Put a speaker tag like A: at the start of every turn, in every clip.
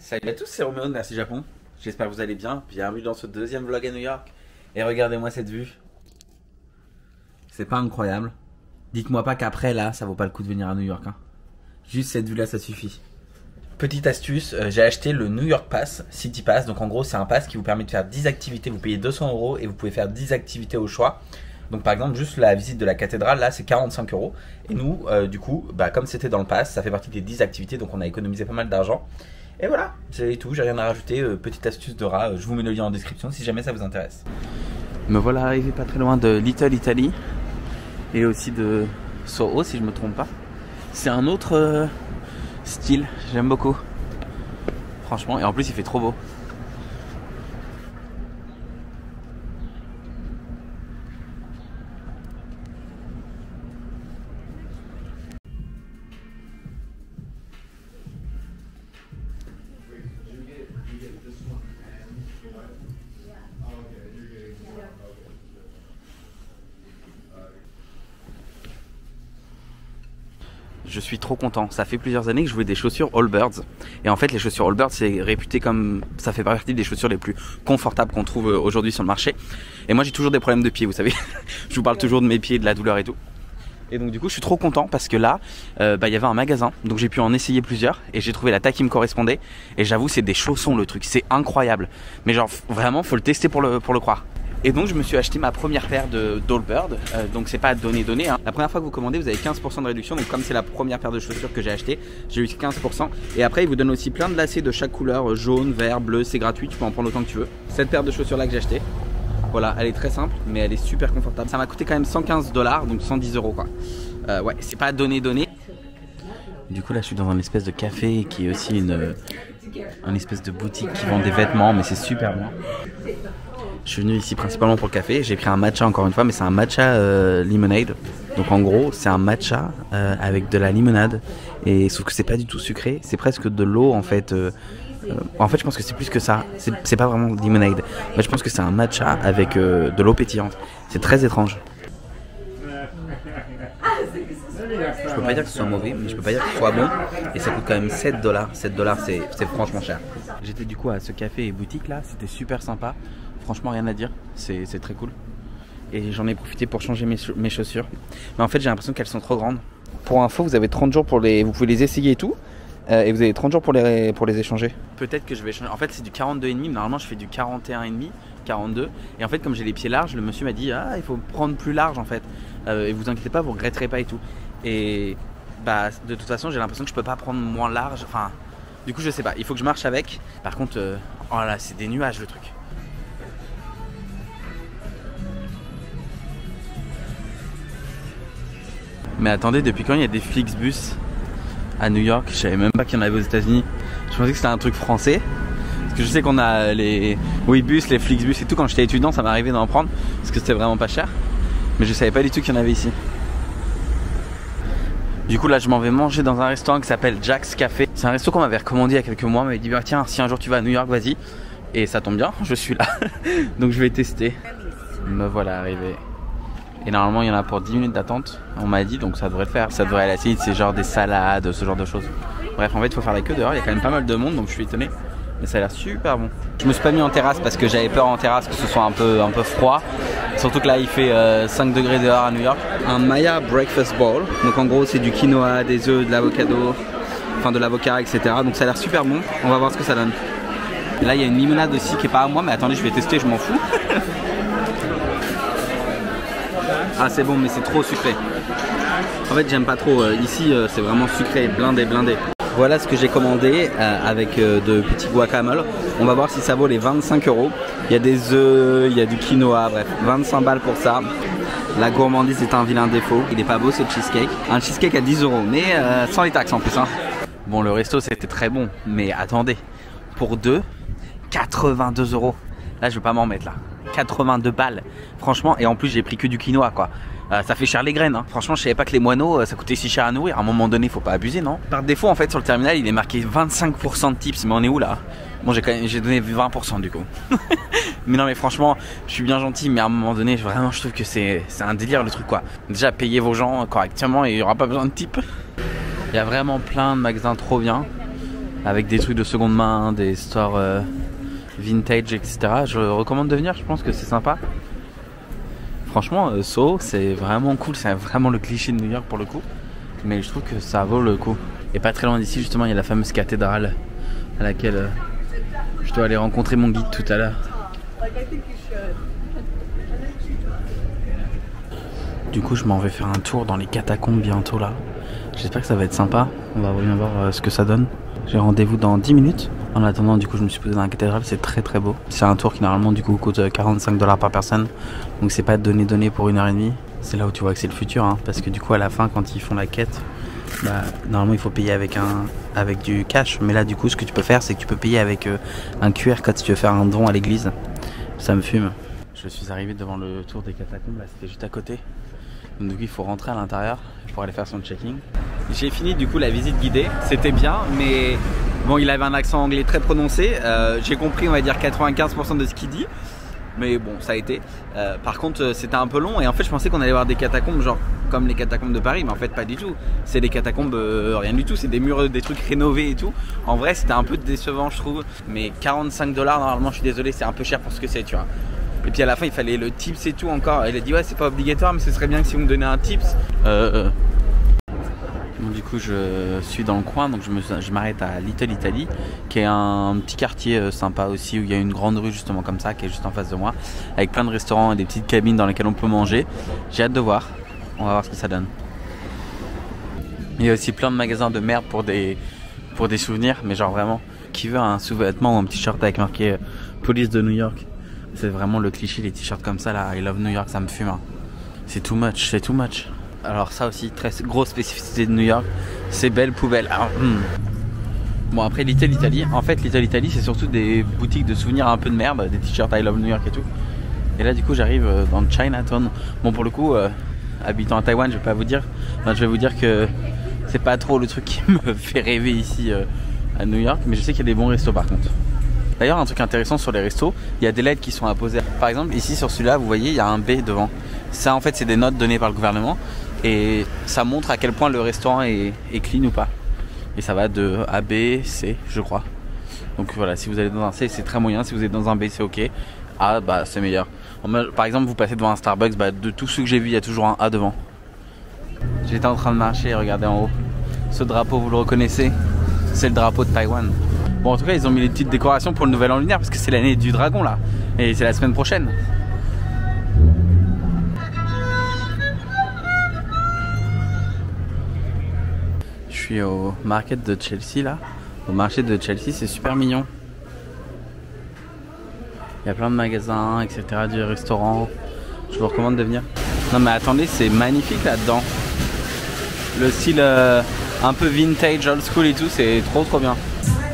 A: Salut à tous, c'est Roméo de Merci Japon. J'espère que vous allez bien. Bienvenue dans ce deuxième vlog à New York. Et regardez-moi cette vue. C'est pas incroyable? Dites-moi pas qu'après là, ça vaut pas le coup de venir à New York. Hein. Juste cette vue là, ça suffit. Petite astuce, j'ai acheté le New York Pass, City Pass. Donc en gros, c'est un pass qui vous permet de faire 10 activités. Vous payez 200 € et vous pouvez faire 10 activités au choix. Donc par exemple, juste la visite de la cathédrale, là, c'est 45 €. Et nous, du coup, comme c'était dans le pass, ça fait partie des 10 activités. Donc on a économisé pas mal d'argent. Et voilà, c'est tout, j'ai rien à rajouter. Petite astuce de rat, je vous mets le lien en description si jamais ça vous intéresse. Me voilà arrivé pas très loin de Little Italy et aussi de Soho si je me trompe pas. C'est un autre style, j'aime beaucoup. Franchement, et en plus il fait trop beau. Je suis trop content, ça fait plusieurs années que je voulais des chaussures Allbirds. Et en fait les chaussures Allbirds c'est réputé comme, ça fait partie des chaussures les plus confortables qu'on trouve aujourd'hui sur le marché. Et moi j'ai toujours des problèmes de pieds, vous savez. Je vous parle toujours de mes pieds, de la douleur et tout. Et donc du coup je suis trop content parce que là il y avait un magasin, donc j'ai pu en essayer plusieurs et j'ai trouvé la taille qui me correspondait. Et j'avoue c'est des chaussons le truc, c'est incroyable. Mais genre vraiment faut le tester pour le croire. Et donc je me suis acheté ma première paire de Allbirds, donc c'est pas donné hein. La première fois que vous commandez vous avez 15% de réduction, donc comme c'est la première paire de chaussures que j'ai acheté, j'ai eu 15%. Et après ils vous donnent aussi plein de lacets de chaque couleur, jaune, vert, bleu, c'est gratuit, tu peux en prendre autant que tu veux. Cette paire de chaussures là que j'ai acheté, voilà, elle est très simple mais elle est super confortable. Ça m'a coûté quand même 115 $, donc 110 € quoi. Ouais, c'est pas donné. Du coup là je suis dans un espèce de café qui est aussi une espèce de boutique qui vend des vêtements, mais c'est super bien. Je suis venu ici principalement pour le café. J'ai pris un matcha encore une fois, mais c'est un matcha lemonade. Donc en gros, c'est un matcha avec de la limonade. Et sauf que c'est pas du tout sucré, c'est presque de l'eau en fait. En fait, je pense que c'est plus que ça. C'est pas vraiment limonade. Mais je pense que c'est un matcha avec de l'eau pétillante. C'est très étrange. Je peux pas dire que ce soit mauvais, mais je peux pas dire que ce soit bon. Et ça coûte quand même 7 $. 7 $, c'est franchement cher. J'étais du coup à ce café et boutique là, c'était super sympa. Franchement rien à dire, c'est très cool. Et j'en ai profité pour changer mes chaussures. Mais en fait j'ai l'impression qu'elles sont trop grandes. Pour info, vous avez 30 jours pour les... Vous pouvez les essayer et tout. Et vous avez 30 jours pour les échanger. Peut-être que je vais changer. En fait c'est du 42,5, mais normalement je fais du 41,5, 42. Et en fait comme j'ai les pieds larges, le monsieur m'a dit ah il faut prendre plus large en fait. Et vous inquiétez pas, vous regretterez pas et tout. Et de toute façon j'ai l'impression que je peux pas prendre moins large. Enfin du coup je sais pas, il faut que je marche avec. Par contre oh là c'est des nuages le truc. Mais attendez, depuis quand il y a des Flixbus à New York? Je savais même pas qu'il y en avait aux États-Unis. Je pensais que c'était un truc français. Parce que je sais qu'on a les Ouibus, les Flixbus et tout. Quand j'étais étudiant, ça m'arrivait d'en prendre parce que c'était vraiment pas cher. Mais je savais pas du tout qu'il y en avait ici. Du coup là je m'en vais manger dans un restaurant qui s'appelle Jack's Café. C'est un resto qu'on m'avait recommandé il y a quelques mois. On m'avait dit bah, tiens si un jour tu vas à New York vas-y. Et ça tombe bien, je suis là. Donc je vais tester. Me voilà arrivé. Et normalement il y en a pour 10 minutes d'attente, on m'a dit, donc ça devrait le faire. Ça devrait aller assez vite, c'est genre des salades, ce genre de choses. Bref, en fait il faut faire la queue dehors, il y a quand même pas mal de monde, donc je suis étonné. Mais ça a l'air super bon. Je me suis pas mis en terrasse parce que j'avais peur en terrasse que ce soit un peu froid. Surtout que là il fait 5 degrés dehors à New York. Un Maya Breakfast Bowl, donc en gros c'est du quinoa, des œufs, de l'avocado, enfin de l'avocat, etc. Donc ça a l'air super bon, on va voir ce que ça donne. Et là il y a une limonade aussi qui est pas à moi, mais attendez je vais tester, je m'en fous. Ah c'est bon mais c'est trop sucré. En fait j'aime pas trop, ici c'est vraiment sucré, blindé. Voilà ce que j'ai commandé avec de petits guacamole. On va voir si ça vaut les 25 €. Il y a des œufs, il y a du quinoa, bref 25 balles pour ça. La gourmandise est un vilain défaut. Il est pas beau ce cheesecake. Un cheesecake à 10 €, mais sans les taxes en plus hein. Bon le resto c'était très bon, mais attendez, pour deux, 82 €. Là je vais pas m'en mettre là. 82 balles, franchement, et en plus j'ai pris que du quinoa quoi. Ça fait cher les graines hein. Franchement je savais pas que les moineaux ça coûtait si cher à nourrir. À un moment donné faut pas abuser non. Par défaut en fait sur le terminal il est marqué 25% de tips, mais on est où là? Bon j'ai donné 20% du coup. Mais non mais franchement je suis bien gentil, mais à un moment donné vraiment je trouve que c'est un délire le truc quoi. Déjà payez vos gens correctement et il y aura pas besoin de tips. Il y a vraiment plein de magasins trop bien. avec des trucs de seconde main, des stores vintage, etc. Je recommande de venir, je pense que c'est sympa. Franchement, Soho, c'est vraiment cool, c'est vraiment le cliché de New York pour le coup. Mais je trouve que ça vaut le coup. Et pas très loin d'ici, justement, il y a la fameuse cathédrale à laquelle je dois aller rencontrer mon guide tout à l'heure. Du coup, je m'en vais faire un tour dans les catacombes bientôt là. J'espère que ça va être sympa. On va bien voir ce que ça donne. J'ai rendez-vous dans 10 minutes. En attendant, du coup, je me suis posé dans la cathédrale. C'est très très beau. C'est un tour qui normalement du coup coûte 45 $ par personne. Donc c'est pas donné pour 1h30. C'est là où tu vois que c'est le futur, hein, parce que du coup à la fin quand ils font la quête, bah, normalement il faut payer avec du cash. Mais là du coup ce que tu peux faire c'est que tu peux payer avec un QR code si tu veux faire un don à l'église. Ça me fume. Je suis arrivé devant le tour des catacombes, là c'était juste à côté. Donc du coup il faut rentrer à l'intérieur pour aller faire son checking. J'ai fini du coup la visite guidée, c'était bien mais bon il avait un accent anglais très prononcé. J'ai compris on va dire 95% de ce qu'il dit. Mais bon, ça a été. Par contre, c'était un peu long et en fait, je pensais qu'on allait voir des catacombes, genre comme les catacombes de Paris, mais en fait, pas du tout. C'est des catacombes, rien du tout. C'est des murs, des trucs rénovés et tout. En vrai, c'était un peu décevant, je trouve. Mais 45 $, normalement, je suis désolé, c'est un peu cher pour ce que c'est, tu vois. Et puis à la fin, il fallait le tips et tout encore. Elle a dit, ouais, c'est pas obligatoire, mais ce serait bien que si vous me donnez un tips. Bon, du coup je suis dans le coin donc je m'arrête à Little Italy qui est un petit quartier sympa aussi où il y a une grande rue justement comme ça qui est juste en face de moi avec plein de restaurants et des petites cabines dans lesquelles on peut manger. J'ai hâte de voir, on va voir ce que ça donne. Il y a aussi plein de magasins de merde pour des souvenirs mais genre vraiment qui veut un sous-vêtement ou un t-shirt avec marqué police de New York. C'est vraiment le cliché, les t-shirts comme ça là, I love New York, ça me fume hein. C'est too much, c'est too much. Alors ça aussi, très grosse spécificité de New York, ces belles poubelles. Alors, Bon après Little Italy, en fait Little Italy c'est surtout des boutiques de souvenirs un peu de merde, des t-shirts I love New York et tout. Et là du coup j'arrive dans Chinatown. Bon pour le coup, habitant à Taïwan, je vais pas vous dire, enfin, je vais vous dire que c'est pas trop le truc qui me fait rêver ici à New York, mais je sais qu'il y a des bons restos par contre. D'ailleurs un truc intéressant sur les restos, il y a des lettres qui sont apposées. Par exemple ici sur celui-là vous voyez il y a un B devant. Ça en fait c'est des notes données par le gouvernement. Et ça montre à quel point le restaurant est clean ou pas. Et ça va de A, B, C, je crois. Donc voilà, si vous allez dans un C, c'est très moyen. Si vous êtes dans un B, c'est ok. A, bah c'est meilleur. Par exemple, vous passez devant un Starbucks, bah, de tous ceux que j'ai vu, il y a toujours un A devant. J'étais en train de marcher et regardez en haut. Ce drapeau, vous le reconnaissez? C'est le drapeau de Taïwan. Bon, en tout cas, ils ont mis les petites décorations pour le nouvel an lunaire parce que c'est l'année du dragon là. Et c'est la semaine prochaine. Je suis au market de Chelsea là. Au marché de Chelsea, c'est super mignon. Il y a plein de magasins, etc. Du restaurant. Je vous recommande de venir. Non mais attendez, c'est magnifique là-dedans. Le style un peu vintage, old school et tout, c'est trop bien.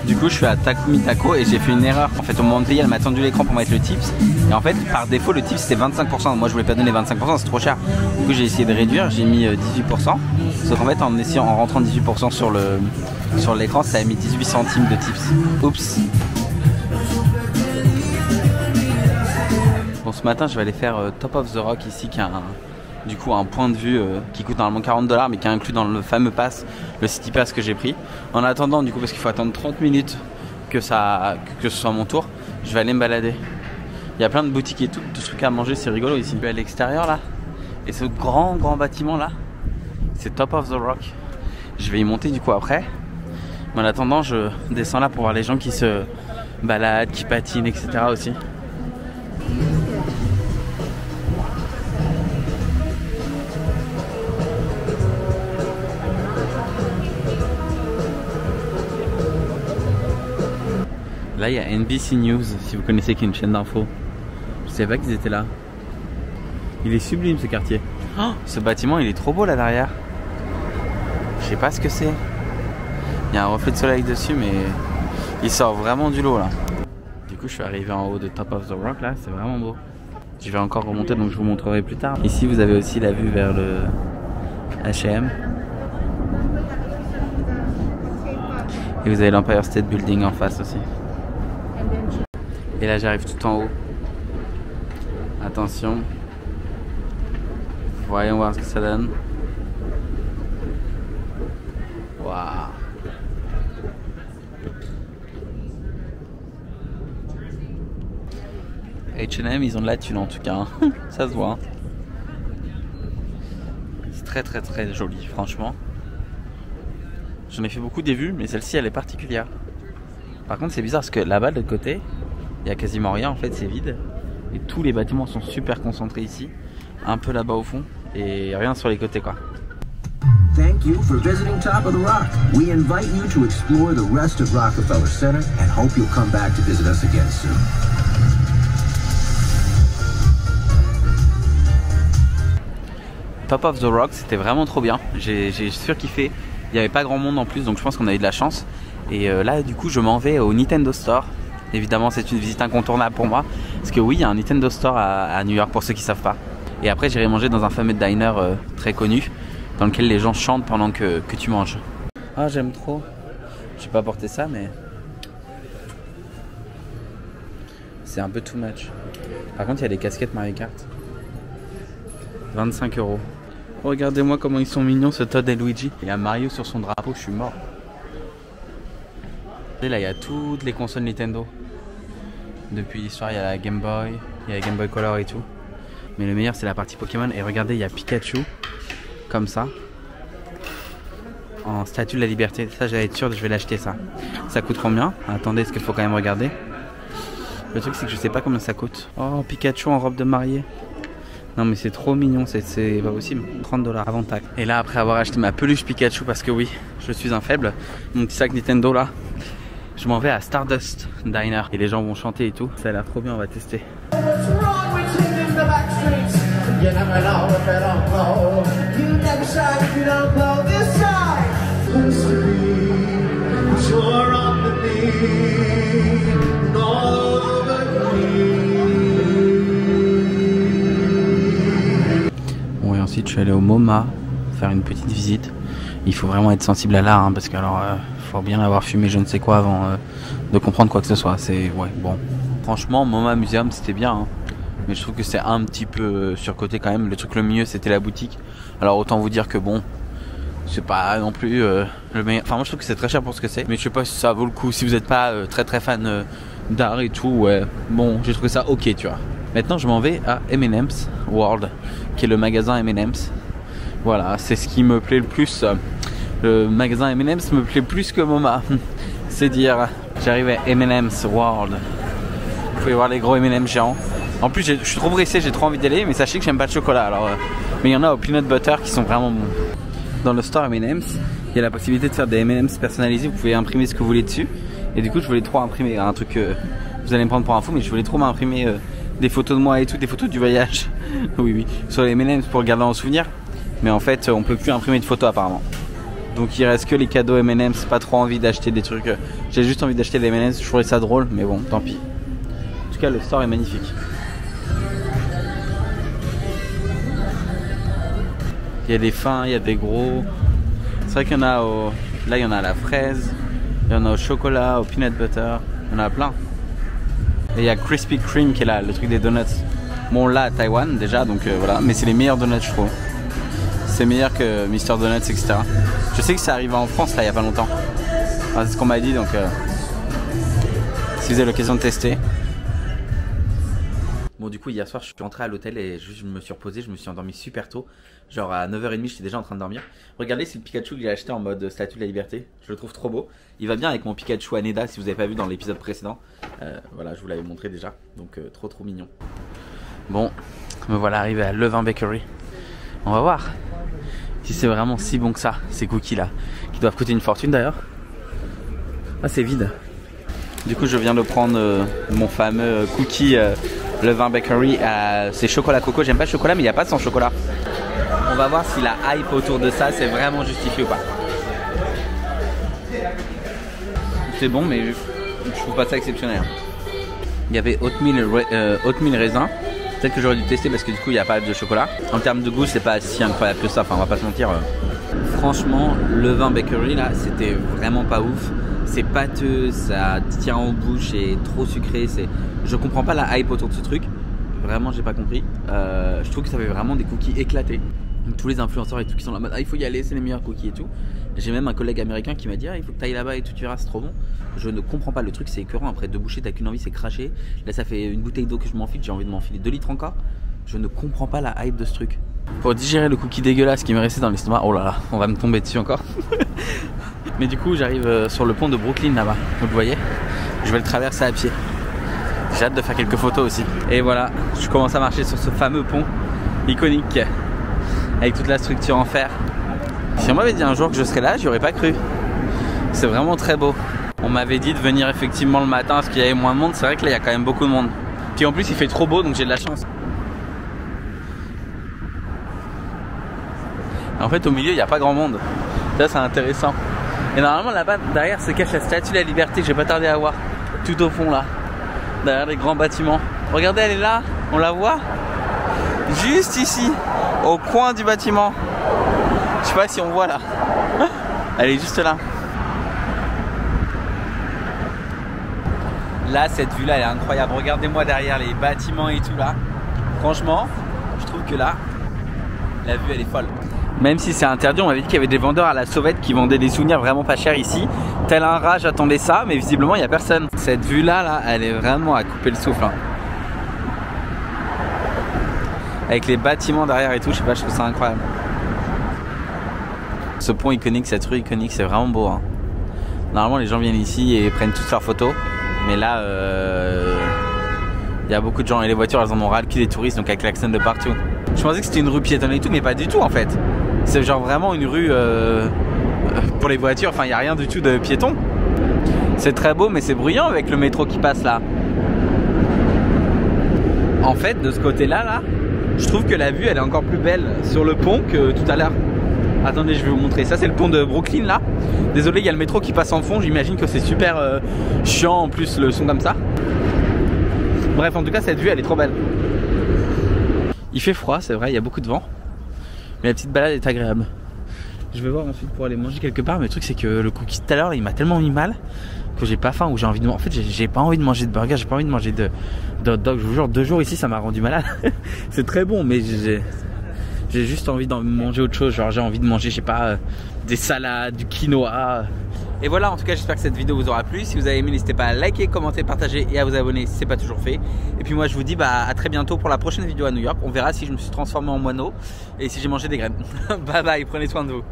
A: Du coup je suis à Takumi Tako et j'ai fait une erreur. En fait au moment de payer elle m'a tendu l'écran pour mettre le tips. Et en fait par défaut le tips c'était 25%. Moi je voulais pas donner 25%, c'est trop cher. Du coup j'ai essayé de réduire, j'ai mis 18%. Sauf qu'en fait en rentrant 18% sur l'écran ça a mis 18 centimes de tips. Oups. Bon ce matin je vais aller faire Top of the Rock ici qui a du coup un point de vue qui coûte normalement 40 $ mais qui est inclus dans le fameux pass, le City Pass que j'ai pris. En attendant du coup parce qu'il faut attendre 30 minutes que ce soit mon tour, je vais aller me balader. Il y a plein de boutiques et tout, de trucs à manger, c'est rigolo ici. Je suis à l'extérieur là et ce grand bâtiment là c'est Top of the Rock. Je vais y monter du coup après. Mais en attendant je descends là pour voir les gens qui se baladent, qui patinent etc aussi. Là il y a NBC News, si vous connaissez, qui est une chaîne d'info. Je savais pas qu'ils étaient là. Il est sublime ce quartier. Oh, ce bâtiment il est trop beau là derrière. Je sais pas ce que c'est. Il y a un reflet de soleil dessus mais il sort vraiment du lot là. Du coup je suis arrivé en haut de Top of the Rock là, c'est vraiment beau. Je vais encore remonter donc je vous montrerai plus tard. Ici vous avez aussi la vue vers le H&M. Et vous avez l'Empire State Building en face aussi. Et là j'arrive tout en haut. Attention. Voyons voir ce que ça donne. Waouh. H&M, ils ont de la thune en tout cas, hein. Ça se voit. Hein. C'est très très très joli, franchement. J'en ai fait beaucoup des vues, mais celle-ci elle est particulière. Par contre, c'est bizarre parce que là-bas de l'autre côté, il y a quasiment rien en fait, c'est vide. Et tous les bâtiments sont super concentrés ici, un peu là-bas au fond, et rien sur les côtés quoi.
B: Thank you for visiting Top of the Rock. We invite you to explore the rest of Rockefeller Center and hope you'll come back to visit us again soon.
A: Top of the Rock, c'était vraiment trop bien. J'ai surkiffé. Il n'y avait pas grand monde en plus, donc je pense qu'on a eu de la chance. Et là, du coup, je m'en vais au Nintendo Store. Évidemment, c'est une visite incontournable pour moi. Parce que oui, il y a un Nintendo Store à New York pour ceux qui ne savent pas. Et après, j'irai manger dans un fameux diner très connu, dans lequel les gens chantent pendant que tu manges. Ah, j'aime trop. Je vais pas porter ça, mais c'est un peu too much. Par contre, il y a des casquettes Mario Kart. 25 €. Regardez-moi comment ils sont mignons, ce Todd et Luigi. Il y a Mario sur son drapeau, je suis mort. Et là, il y a toutes les consoles Nintendo. Depuis l'histoire, il y a la Game Boy, il y a la Game Boy Color et tout. Mais le meilleur, c'est la partie Pokémon. Et regardez, il y a Pikachu, comme ça, en statue de la liberté. Ça, j'allais être sûr que je vais l'acheter, ça. Ça coûte combien? Attendez, est-ce qu'il faut quand même regarder? Le truc, c'est que je sais pas combien ça coûte. Oh, Pikachu en robe de mariée. Non mais c'est trop mignon, c'est pas possible. 30 $ avant taxe. Et là, après avoir acheté ma peluche Pikachu, parce que oui, je suis un faible, mon petit sac Nintendo là, je m'en vais à Stardust Diner. Et les gens vont chanter et tout. Ça a l'air trop bien, on va tester. Bon, et ensuite je suis allé au MoMA faire une petite visite. Il faut vraiment être sensible à l'art, hein, parce que alors faut bien avoir fumé je ne sais quoi avant de comprendre quoi que ce soit. C'est ouais, bon. Franchement, MoMA Museum c'était bien, hein, mais je trouve que c'est un petit peu surcoté quand même. Le truc le mieux c'était la boutique. Alors autant vous dire que bon, c'est pas non plus le meilleur. Enfin moi je trouve que c'est très cher pour ce que c'est, mais je sais pas si ça vaut le coup si vous n'êtes pas très très fan d'art et tout. Ouais, bon, j'ai trouvé ça ok, tu vois. Maintenant je m'en vais à M&M's World, qui est le magasin M&M's. Voilà, c'est ce qui me plaît le plus. Le magasin M&M's me plaît plus que MoMA. C'est dire. J'arrive à M&M's World. Vous pouvez voir les gros M&M's géants. En plus je suis trop pressé, j'ai trop envie d'y aller, mais sachez que j'aime pas le chocolat. Alors, mais il y en a au peanut butter qui sont vraiment bons. Dans le store M&M's, il y a la possibilité de faire des M&M's personnalisés. Vous pouvez imprimer ce que vous voulez dessus. Et du coup je voulais trop imprimer un truc, vous allez me prendre pour un fou, mais je voulais trop m'imprimer des photos de moi et tout, des photos du voyage. Oui oui, sur les M&M's pour garder en souvenir. Mais en fait on peut plus imprimer de photos apparemment. Donc il reste que les cadeaux M&M's, pas trop envie d'acheter des trucs. J'ai juste envie d'acheter des M&M's, je trouvais ça drôle, mais bon, tant pis. En tout cas le store est magnifique. Il y a des fins, il y a des gros. C'est vrai qu'il y en a au... Là il y en a à la fraise, il y en a au chocolat, au peanut butter, il y en a plein. Et il y a Krispy Kreme qui est là, le truc des donuts. Bon là à Taïwan déjà, donc voilà, mais c'est les meilleurs donuts je trouve. C'est meilleur que Mr Donuts, etc. Je sais que ça arrive en France là il y a pas longtemps. Enfin, c'est ce qu'on m'a dit, donc si vous avez l'occasion de tester. Bon du coup hier soir je suis rentré à l'hôtel et je me suis reposé, je me suis endormi super tôt. Genre à 9h30 j'étais déjà en train de dormir. Regardez, c'est le Pikachu que j'ai acheté en mode statue de la liberté. Je le trouve trop beau. Il va bien avec mon Pikachu Haneda si vous n'avez pas vu dans l'épisode précédent. Voilà, je vous l'avais montré déjà. Donc trop mignon. Bon, me voilà arrivé à Levain Bakery. On va voir si c'est vraiment si bon que ça, ces cookies là, qui doivent coûter une fortune d'ailleurs. Ah, c'est vide. Du coup je viens de prendre mon fameux cookie Levain Bakery. C'est chocolat coco. J'aime pas le chocolat, mais il n'y a pas sans chocolat. On va voir si la hype autour de ça c'est vraiment justifié ou pas. C'est bon, mais je trouve pas ça exceptionnel. Il y avait oatmeal raisin. Peut-être que j'aurais dû tester parce que du coup il n'y a pas de chocolat. En termes de goût c'est pas si incroyable que ça, enfin on va pas se mentir. Franchement Levain Bakery là c'était vraiment pas ouf. C'est pâteux, ça tient en bouche et trop sucré. Je comprends pas la hype autour de ce truc. Vraiment j'ai pas compris. Je trouve que ça fait vraiment des cookies éclatés. tous les influenceurs et tout qui sont là, ah, il faut y aller, c'est les meilleurs cookies et tout. J'ai même un collègue américain qui m'a dit, ah, il faut que tu ailles là-bas et tout, tu verras, c'est trop bon. Je ne comprends pas, le truc c'est écœurant, après 2 bouchées, t'as qu'une envie, c'est cracher. Là, ça fait une bouteille d'eau que je m'enfile, j'ai envie de m'enfiler 2 litres encore. Je ne comprends pas la hype de ce truc. Pour digérer le cookie dégueulasse qui m'est resté dans l'estomac, oh là là, on va me tomber dessus encore. Mais du coup, j'arrive sur le pont de Brooklyn là-bas, vous le voyez. Je vais le traverser à pied. J'ai hâte de faire quelques photos aussi. Et voilà, je commence à marcher sur ce fameux pont iconique avec toute la structure en fer. Si on m'avait dit un jour que je serais là, j'y aurais pas cru. C'est vraiment très beau. On m'avait dit de venir effectivement le matin parce qu'il y avait moins de monde. C'est vrai que là il y a quand même beaucoup de monde. Puis en plus il fait trop beau, donc j'ai de la chance. En fait au milieu il n'y a pas grand monde. Ça c'est intéressant. Et normalement là-bas derrière se cache la Statue de la Liberté que j'ai pas tardé à voir. Tout au fond là. Derrière les grands bâtiments. Regardez, elle est là, on la voit. Juste ici, au coin du bâtiment. Je sais pas si on voit là. Elle est juste là. Là, cette vue là, elle est incroyable. Regardez-moi derrière les bâtiments et tout là. Franchement, je trouve que là, la vue elle est folle. Même si c'est interdit, on m'avait dit qu'il y avait des vendeurs à la sauvette qui vendaient des souvenirs vraiment pas chers ici. Tel un rat, j'attendais ça, mais visiblement il n'y a personne. Cette vue là, elle est vraiment à couper le souffle. Hein. Avec les bâtiments derrière et tout, je sais pas, je trouve ça incroyable. Ce pont iconique, cette rue iconique, c'est vraiment beau. Hein. Normalement les gens viennent ici et prennent toutes leurs photos. Mais là, y a beaucoup de gens et les voitures elles en ont ras le cul des touristes, donc elles klaxonnent de partout. Je pensais que c'était une rue piétonne et tout, mais pas du tout en fait. C'est genre vraiment une rue pour les voitures, enfin il n'y a rien du tout de piéton. C'est très beau mais c'est bruyant avec le métro qui passe là. En fait de ce côté là, je trouve que la vue elle est encore plus belle sur le pont que tout à l'heure. Attendez, je vais vous montrer, ça c'est le pont de Brooklyn là. Désolé, il y a le métro qui passe en fond, j'imagine que c'est super chiant en plus le son comme ça. Bref, en tout cas cette vue elle est trop belle. Il fait froid, c'est vrai, il y a beaucoup de vent. Mais la petite balade est agréable. Je vais voir ensuite pour aller manger quelque part. Mais le truc c'est que le cookie tout à l'heure il m'a tellement mis mal que j'ai pas faim ou j'ai envie de manger. En fait j'ai pas envie de manger de burger, j'ai pas envie de manger de hot dog. Je vous jure, 2 jours ici ça m'a rendu malade. C'est très bon mais j'ai juste envie de manger autre chose. Genre j'ai envie de manger, je sais pas, des salades, du quinoa. Et voilà, en tout cas j'espère que cette vidéo vous aura plu. Si vous avez aimé, n'hésitez pas à liker, commenter, partager et à vous abonner si c'est pas toujours fait. Et puis moi je vous dis à très bientôt pour la prochaine vidéo à New York. On verra si je me suis transformé en moineau et si j'ai mangé des graines. Bye bye, prenez soin de vous.